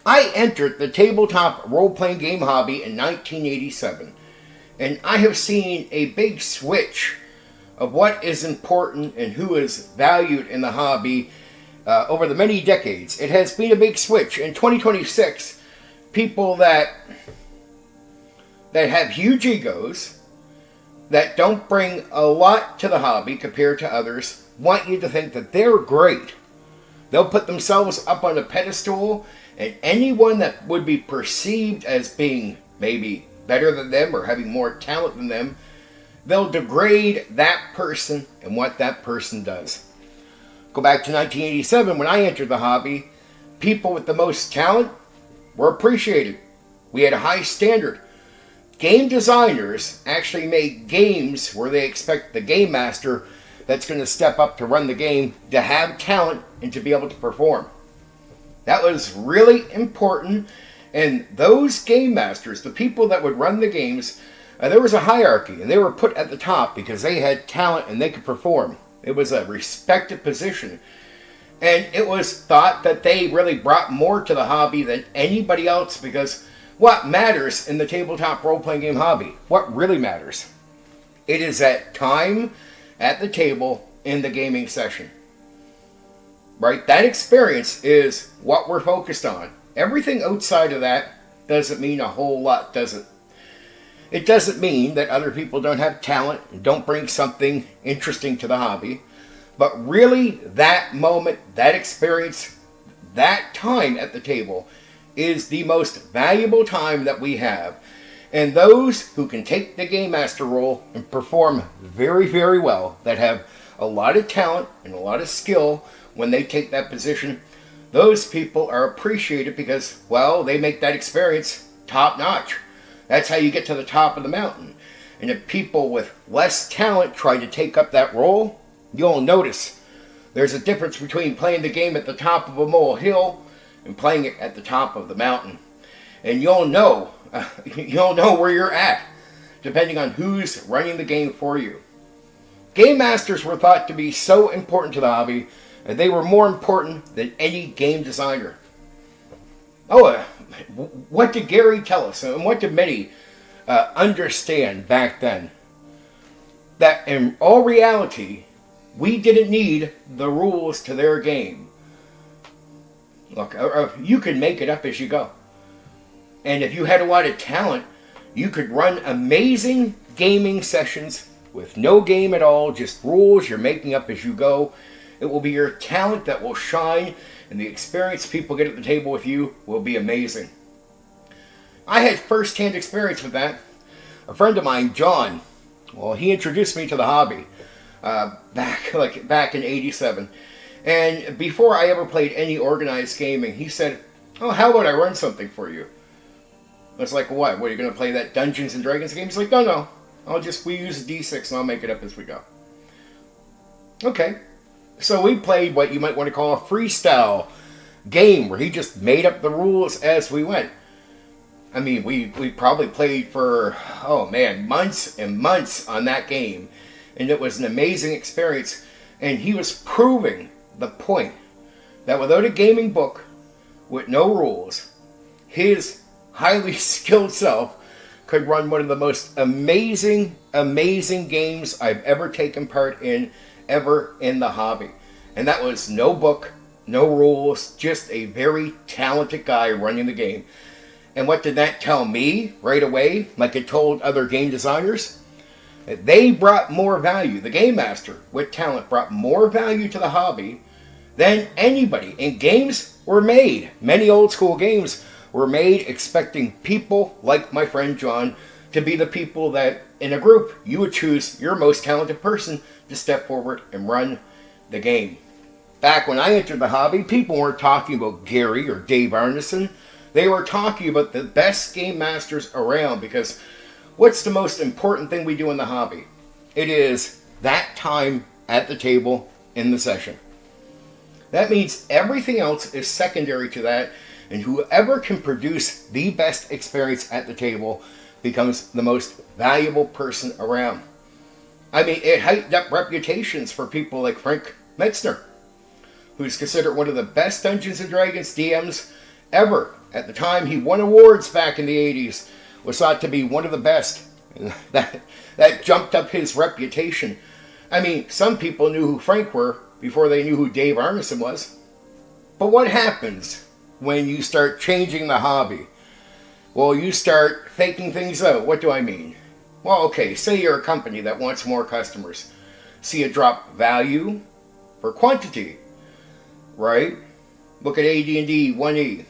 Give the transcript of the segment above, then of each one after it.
I entered the tabletop role-playing game hobby in 1987, and I have seen a big switch of what is important and who is valued in the hobby over the many decades. It has been a big switch. In 2026, people that have huge egos, that don't bring a lot to the hobby compared to others, want you to think that they're great. They'll put themselves up on a pedestal, and anyone that would be perceived as being maybe better than them or having more talent than them, they'll degrade that person and what that person does. Go back to 1987 when I entered the hobby. People with the most talent were appreciated. We had a high standard. Game designers actually made games where they expect the game master that's going to step up to run the game to have talent and to be able to perform. That was really important. And those game masters, the people that would run the games, there was a hierarchy, and they were put at the top because they had talent and they could perform. It was a respected position. And it was thought that they really brought more to the hobby than anybody else, because what matters in the tabletop role-playing game hobby? What really matters? It is that time at the table in the gaming session. Right? That experience is what we're focused on. Everything outside of that doesn't mean a whole lot, does it? It doesn't mean that other people don't have talent and don't bring something interesting to the hobby. But really, that moment, that experience, that time at the table is the most valuable time that we have. And those who can take the Game Master role and perform very, very well, that have a lot of talent and a lot of skill when they take that position, those people are appreciated because, well, they make that experience top-notch. That's how you get to the top of the mountain. And if people with less talent try to take up that role, you'll notice there's a difference between playing the game at the top of a molehill and playing it at the top of the mountain. And you'll know where you're at, depending on who's running the game for you. Game masters were thought to be so important to the hobby, and they were more important than any game designer. What did Gary tell us, and what did many understand back then? That in all reality, we didn't need the rules to their game. Look, you can make it up as you go. And if you had a lot of talent, you could run amazing gaming sessions with no game at all, just rules you're making up as you go. It will be your talent that will shine, and the experience people get at the table with you will be amazing. I had first-hand experience with that. A friend of mine, John, well, he introduced me to the hobby back in '87. And before I ever played any organized gaming, he said, "Oh, how about I run something for you?" I was like, "What? What, are you going to play that Dungeons and Dragons game?" He's like, No. We use a D6 and I'll make it up as we go. Okay. So we played what you might want to call a freestyle game where he just made up the rules as we went. I mean, we probably played for, months and months on that game. And it was an amazing experience. And he was proving the point that without a gaming book, with no rules, his highly skilled self could run one of the most amazing games I've ever taken part in, ever in the hobby. And that was no book, no rules, just a very talented guy running the game. And what did that tell me right away, like it told other game designers? That they brought more value. The game master with talent brought more value to the hobby than anybody. And games were made. Many old school games were made expecting people like my friend John to be the people that in a group you would choose your most talented person to step forward and run the game. Back when I entered the hobby, people weren't talking about Gary or Dave Arneson. They were talking about the best game masters around, because what's the most important thing we do in the hobby? It is that time at the table in the session. That means everything else is secondary to that, and whoever can produce the best experience at the table becomes the most valuable person around. I mean, it heightened up reputations for people like Frank Metzner, who's considered one of the best Dungeons and Dragons DMs ever. At the time, he won awards back in the 80s, was thought to be one of the best. And that jumped up his reputation. I mean, some people knew who Frank were before they knew who Dave Arneson was. But what happens when you start changing the hobby? Well, you start faking things out. What do I mean? Well, okay, say you're a company that wants more customers. So you drop value for quantity, right? Look at AD&D 1E.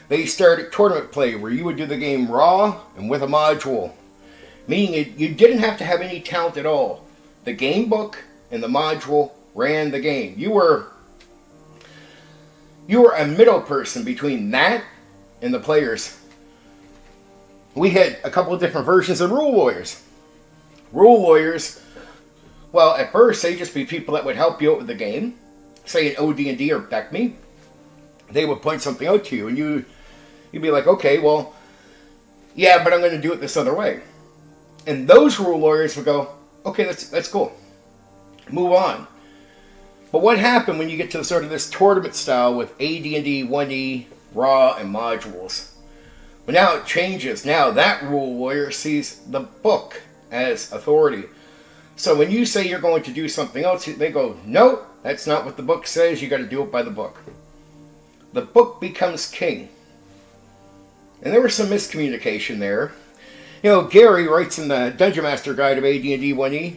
They started tournament play where you would do the game raw and with a module, meaning you didn't have to have any talent at all. The game book and the module ran the game. You were a middle person between that and the players. We had a couple of different versions of rule lawyers. Rule lawyers, well, at first they'd just be people that would help you out with the game. Say an OD&D or BECME. They would point something out to you and you'd be like, okay, well, yeah, but I'm going to do it this other way. And those rule lawyers would go, okay, that's cool. Move on. But what happened when you get to sort of this tournament style with AD&D 1E, raw, and modules? Well, now it changes. Now that rule lawyer sees the book as authority. So when you say you're going to do something else, they go, no, that's not what the book says. You got to do it by the book. The book becomes king. And there was some miscommunication there. You know, Gary writes in the Dungeon Master Guide of AD&D 1E,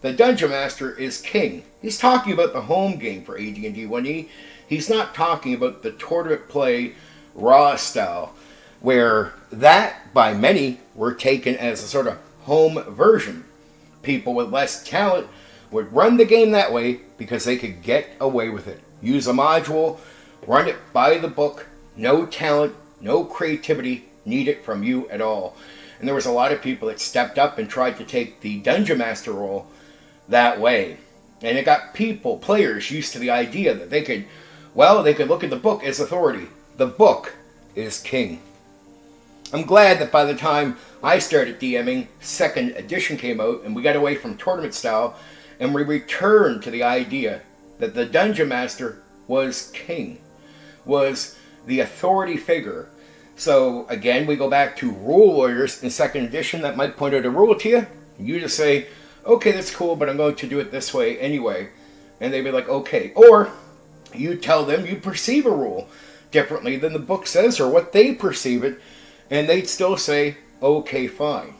the Dungeon Master is king. He's talking about the home game for AD&D 1E. He's not talking about the tournament play raw style, where that, by many, were taken as a sort of home version. People with less talent would run the game that way because they could get away with it. Use a module, run it by the book, no talent, no creativity needed from you at all. And there was a lot of people that stepped up and tried to take the Dungeon Master role that way. And it got players used to the idea that they could look at the book as authority. The book is king. I'm glad that by the time I started DMing, 2nd edition came out and we got away from tournament style and we returned to the idea that the Dungeon Master was king, was the authority figure. So again, we go back to rule lawyers in 2nd edition that might point out a rule to you. You just say, okay, that's cool, but I'm going to do it this way anyway. And they'd be like, okay. Or you tell them you perceive a rule differently than the book says or what they perceive it, and they'd still say, okay, fine.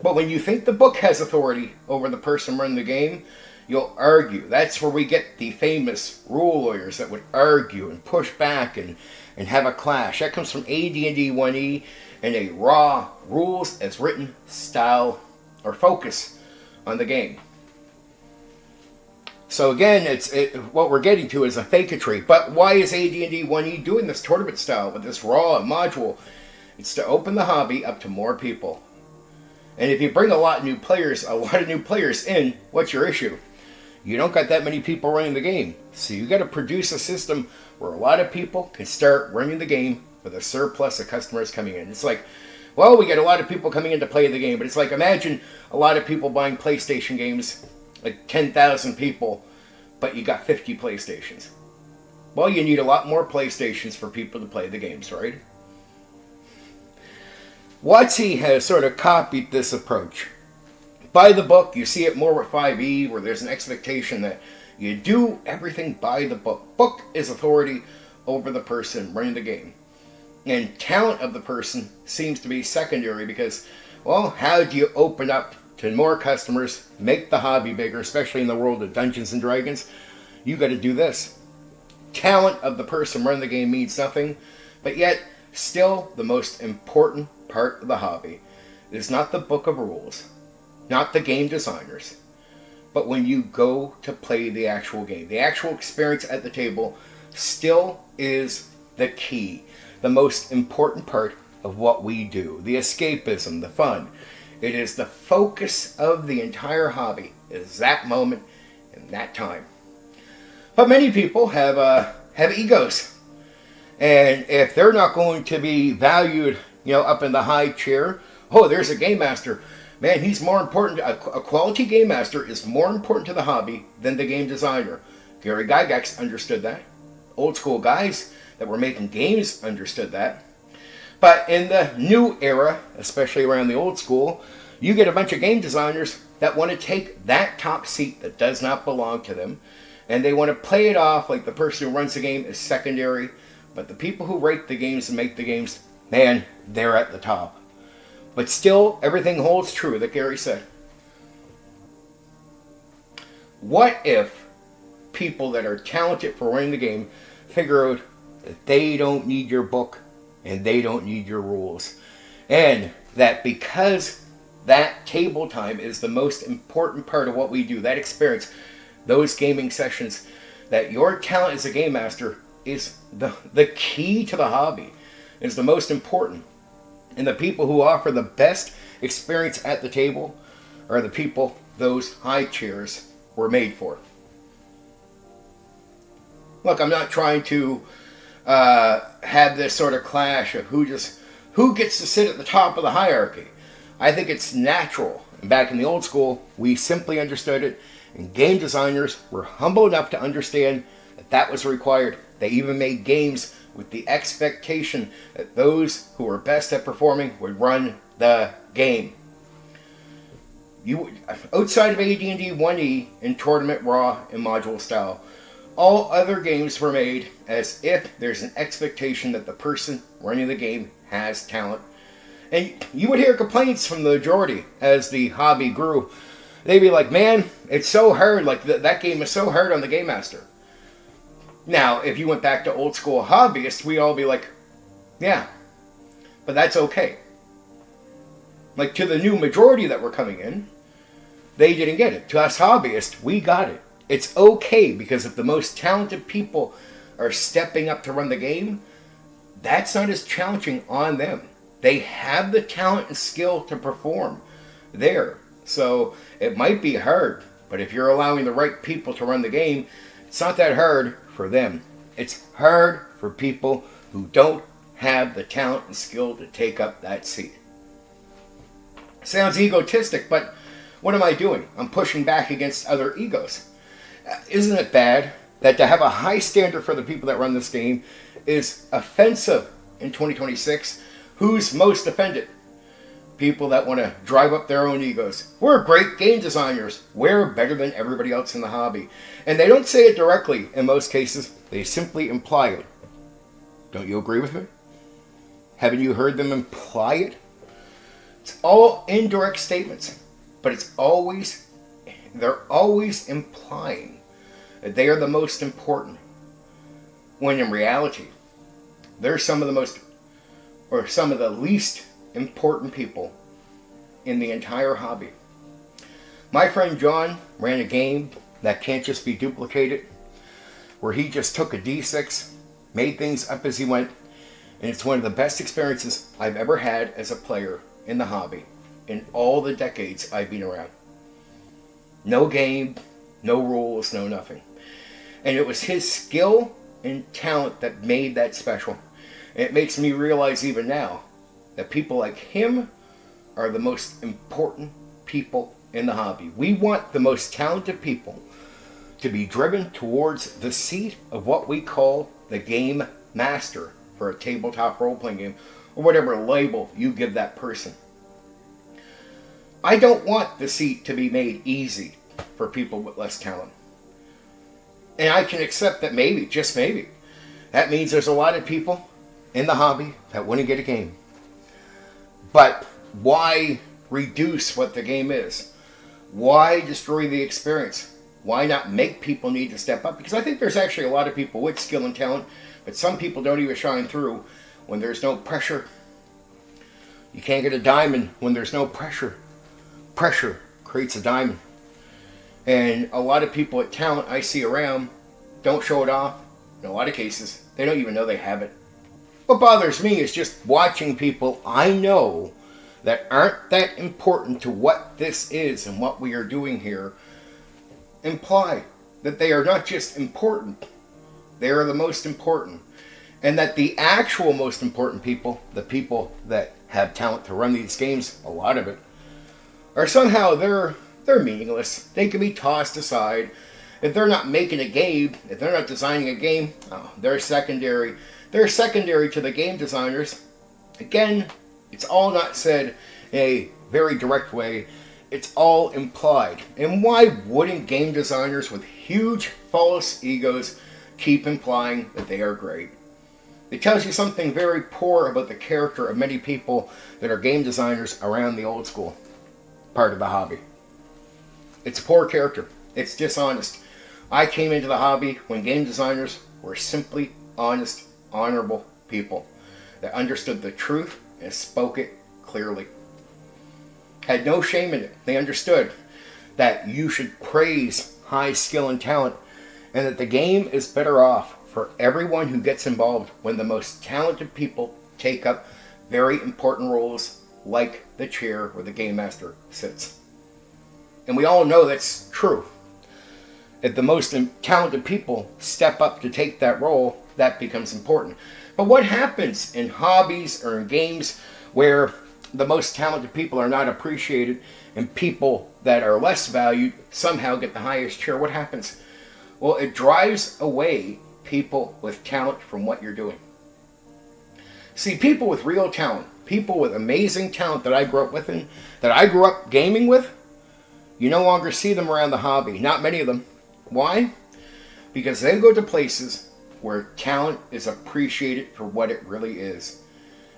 But when you think the book has authority over the person running the game, you'll argue. That's where we get the famous rule lawyers that would argue and push back and have a clash. That comes from AD&D 1E and a raw rules as written style or focus on the game. So again, what we're getting to is a fakeetry. But why is AD&D 1E doing this tournament style with this raw module? It's to open the hobby up to more people. And if you bring a lot of new players in, what's your issue? You don't got that many people running the game. So you got to produce a system where a lot of people can start running the game for the surplus of customers coming in. It's like, well, we get a lot of people coming in to play the game, but it's like, imagine a lot of people buying PlayStation games, like 10,000 people, but you got 50 PlayStations. Well, you need a lot more PlayStations for people to play the games, right? WotC has sort of copied this approach. By the book, you see it more with 5e, where there's an expectation that you do everything by the book. Book is authority over the person running the game. And talent of the person seems to be secondary because, well, how do you open up to more customers, make the hobby bigger, especially in the world of Dungeons and Dragons? You got to do this. Talent of the person running the game means nothing, but yet still the most important part of the hobby is not the book of rules, not the game designers, but when you go to play the actual game. The actual experience at the table still is the key, the most important part of what we do. The escapism, the fun. It is the focus of the entire hobby, is that moment and that time. But many people have egos. And if they're not going to be valued, up in the high chair, oh, there's a game master. Man, he's more important. A quality game master is more important to the hobby than the game designer. Gary Gygax understood that. Old school guys, that were making games understood that. But in the new era, especially around the old school, you get a bunch of game designers that want to take that top seat that does not belong to them, and they want to play it off like the person who runs the game is secondary, but the people who write the games and make the games, man, they're at the top. But still, everything holds true that Gary said. What if people that are talented for running the game figure out that they don't need your book and they don't need your rules, and that because that table time is the most important part of what we do, that experience, those gaming sessions, that your talent as a game master is the key to the hobby, is the most important. And the people who offer the best experience at the table are the people those high chairs were made for. Look, I'm not trying to have this sort of clash of who gets to sit at the top of the hierarchy. I think it's natural. And back in the old school, we simply understood it, and game designers were humble enough to understand that that was required. They even made games with the expectation that those who were best at performing would run the game. Outside of AD&D 1E in tournament, raw, and module style, all other games were made as if there's an expectation that the person running the game has talent. And you would hear complaints from the majority as the hobby grew. They'd be like, man, it's so hard, like that game is so hard on the Game Master. Now, if you went back to old school hobbyists, we'd all be like, yeah, but that's okay. Like to the new majority that were coming in, they didn't get it. To us hobbyists, we got it. It's okay, because if the most talented people are stepping up to run the game, that's not as challenging on them. They have the talent and skill to perform there. So it might be hard, but if you're allowing the right people to run the game, it's not that hard for them. It's hard for people who don't have the talent and skill to take up that seat. Sounds egotistic, but what am I doing? I'm pushing back against other egos. Isn't it bad that to have a high standard for the people that run this game is offensive in 2026? Who's most offended? People that want to drive up their own egos. We're great game designers. We're better than everybody else in the hobby. And they don't say it directly in most cases. They simply imply it. Don't you agree with me? Haven't you heard them imply it? It's all indirect statements. But they're always implying that they are the most important. When in reality, they're some of the least important people in the entire hobby. My friend John ran a game that can't just be duplicated, where he just took a D6, made things up as he went, and it's one of the best experiences I've ever had as a player in the hobby in all the decades I've been around. No game, no rules, no nothing. And it was his skill and talent that made that special. And it makes me realize even now that people like him are the most important people in the hobby. We want the most talented people to be driven towards the seat of what we call the Game Master for a tabletop role-playing game, or whatever label you give that person. I don't want the seat to be made easy for people with less talent. And I can accept that maybe, just maybe, that means there's a lot of people in the hobby that wouldn't get a game. But why reduce what the game is? Why destroy the experience? Why not make people need to step up? Because I think there's actually a lot of people with skill and talent, but some people don't even shine through when there's no pressure. You can't get a diamond when there's no pressure. Pressure creates a diamond. And a lot of people with talent I see around don't show it off. In a lot of cases, they don't even know they have it. What bothers me is just watching people I know that aren't that important to what this is and what we are doing here imply that they are not just important, they are the most important. And that the actual most important people, the people that have talent to run these games, a lot of it, are somehow they're meaningless. They can be tossed aside. If they're not making a game, if they're not designing a game, they're secondary. They're secondary to the game designers. Again, it's all not said in a very direct way. It's all implied. And why wouldn't game designers with huge false egos keep implying that they are great? It tells you something very poor about the character of many people that are game designers around the old school part of the hobby. It's poor character. It's dishonest. I came into the hobby when game designers were simply honest, honorable people that understood the truth and spoke it clearly. Had no shame in it. They understood that you should praise high skill and talent, and that the game is better off for everyone who gets involved when the most talented people take up very important roles like the chair where the game master sits. And we all know that's true. If the most talented people step up to take that role, that becomes important. But what happens in hobbies or in games where the most talented people are not appreciated and people that are less valued somehow get the highest chair? What happens? Well, it drives away people with talent from what you're doing. See, people with real talent, people with amazing talent that I grew up with and that I grew up gaming with, you no longer see them around the hobby. Not many of them. Why? Because they go to places where talent is appreciated for what it really is.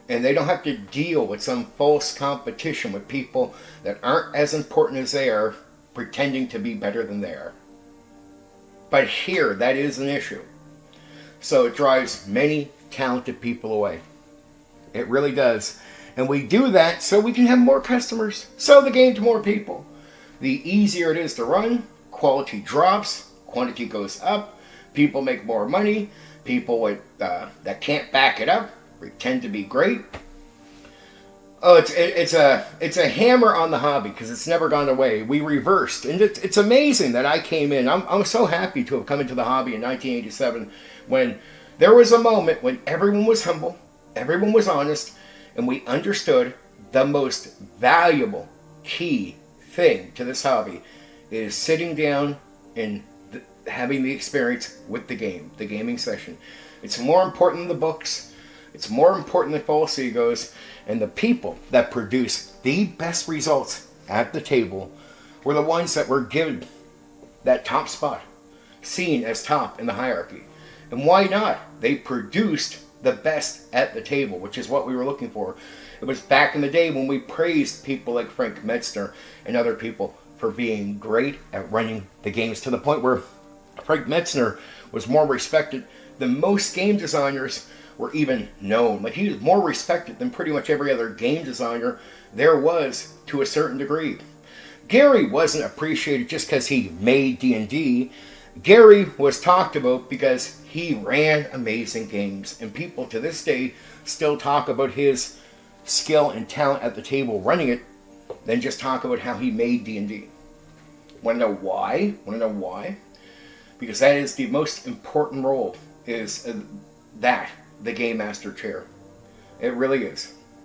And they don't have to deal with some false competition with people that aren't as important as they are, pretending to be better than they are. But here, that is an issue. So it drives many talented people away. It really does. And we do that so we can have more customers, sell the game to more people. The easier it is to run, quality drops, quantity goes up, people make more money, people that can't back it up pretend to be great. Oh, it's a hammer on the hobby because it's never gone away. We reversed, and it's amazing that I came in. I'm so happy to have come into the hobby in 1987 when there was a moment when everyone was humble, everyone was honest, and we understood the most valuable key thing to this hobby is sitting down and having the experience with the game, the gaming session. It's more important than the books. It's more important than false egos. And the people that produce the best results at the table were the ones that were given that top spot, seen as top in the hierarchy. And why not? They produced the best at the table, which is what we were looking for. It was back in the day when we praised people like Frank Metzner and other people for being great at running the games, to the point where Frank Metzner was more respected than most game designers were even known. Like, he was more respected than pretty much every other game designer there was, to a certain degree. Gary wasn't appreciated just because he made D&D. Gary was talked about because he ran amazing games, and people to this day still talk about his skill and talent at the table running it, than just talk about how he made D&D. Want to know why? Because that is the most important role, is that the Game Master chair. It really is.